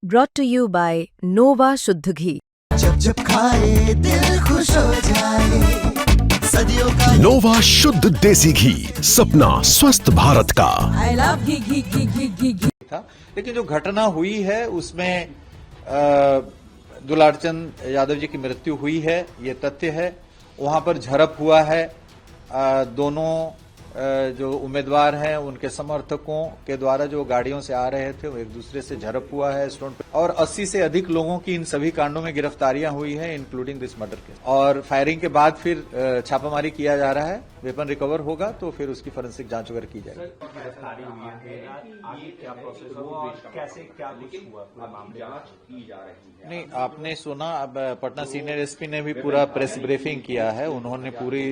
brought to you by Nova शुद्ध घी। जब जब खाए दिल खुश हो जाए, सदियों का नोवा शुद्ध देसी घी, सपना स्वस्थ भारत का। I love घी घी घी घी घी घी। था, लेकिन जो घटना हुई है उसमें दुलारचंद यादव जी की मृत्यु हुई है, ये तथ्य है। वहां पर झड़प हुआ है, दोनों जो उम्मीदवार हैं उनके समर्थकों के द्वारा जो गाड़ियों से आ रहे थे वो एक दूसरे से झड़प हुआ है स्टोन पे, और 80 से अधिक लोगों की इन सभी कांडों में गिरफ्तारियां हुई हैं, इंक्लूडिंग दिस मर्डर केस। और फायरिंग के बाद फिर छापामारी किया जा रहा है, वेपन रिकवर होगा तो फिर उसकी फोरेंसिक जांच वगैरह की जाएगी। गिरफ्तारी हुई है, आगे क्या प्रोसेस हुआ और कैसे क्या कुछ हुआ पूरा मामले जांच की जा रही है? नहीं, आपने सुना, अब पटना सीनियर एसपी ने भी पूरा प्रेस ब्रीफिंग किया है। उन्होंने पूरी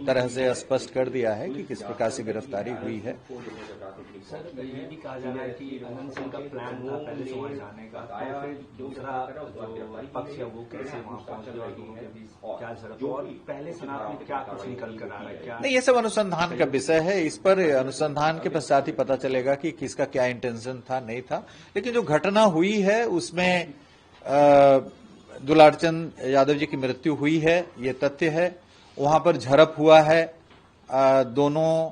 तरह से स्पष्ट कर दिया है कि किस प्रकार से गिरफ्तारी हुई है। सर, ये भी कहा जा रहा है कि अनंत सिंह का प्लान था पहले से वहां जाने का, तो फिर दूसरा जो पक्ष है वो कैसे वहां पहुंच गया और दोनों के बीच क्या झड़प, और पहले सनातन में क्या कुछ निकल कर आ रहा है? क्या नहीं, ये सब अनुसंधान का विषय है। इस पर अनुसंधान के पश्चात ही पता चलेगा कि किसका क्या इंटेंशन था, नहीं था। लेकिन जो घटना हुई है उसमें दुलारचंद यादव जी की मृत्यु हुई है, ये तथ्य है। वहां पर झड़प हुआ है, दोनों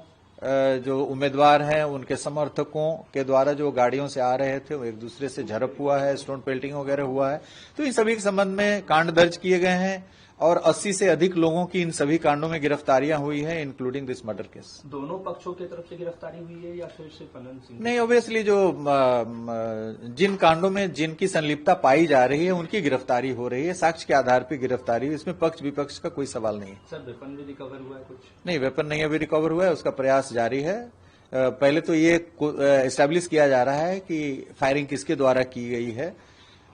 जो उम्मीदवार हैं उनके समर्थकों के द्वारा जो गाड़ियों से आ रहे थे वो एक दूसरे से झड़प हुआ है, स्टोन पेल्टिंग वगैरह हुआ है। तो इन सभी के संबंध में कांड दर्ज किए गए हैं और 80 से अधिक लोगों की इन सभी कांडों में गिरफ्तारियां हुई हैं, इंक्लूडिंग दिस मर्डर केस। दोनों पक्षों की तरफ से गिरफ्तारी हुई है या फिर सिर्फ अनंत सिंह? नहीं, ऑब्वियसली जो जिन कांडों में जिनकी संलिप्तता पाई जा रही है उनकी गिरफ्तारी हो रही है, साक्ष्य के आधार पर गिरफ्तारी हुई, इसमें पक्ष विपक्ष का कोई सवाल नहीं है। सर, वेपन भी रिकवर हुआ है कुछ? नहीं, वेपन नहीं अभी रिकवर हुआ है, उसका प्रयास जारी है। पहले तो ये एस्टैब्लिश किया जा रहा है कि फायरिंग किसके द्वारा की गई है,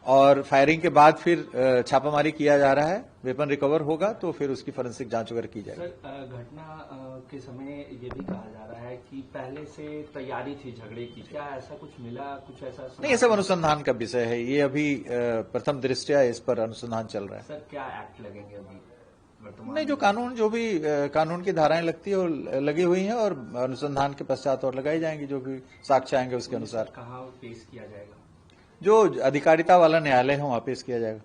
और फायरिंग के बाद फिर छापामारी किया जा रहा है, वेपन रिकवर होगा तो फिर उसकी फोरेंसिक जांच वगैरह की जाएगी। सर, घटना के समय ये भी कहा जा रहा है कि पहले से तैयारी थी झगड़े की, क्या ऐसा कुछ मिला, कुछ ऐसा? नहीं, ये सब अनुसंधान का विषय है, ये अभी प्रथम दृष्टया इस पर अनुसंधान चल रहा है। सर, क्या एक्ट लगेंगे अभी वर्तमान? नहीं, जो कानून, जो भी कानून की धाराएं लगती है वो लगी हुई हैं, और अनुसंधान के पश्चात और लगाई जाएंगी, जो भी साक्ष्य आएंगे उसके अनुसार। कहाँ पेश किया जाएगा? जो अधिकारिता वाला न्यायालय है वहां पेश किया जाएगा।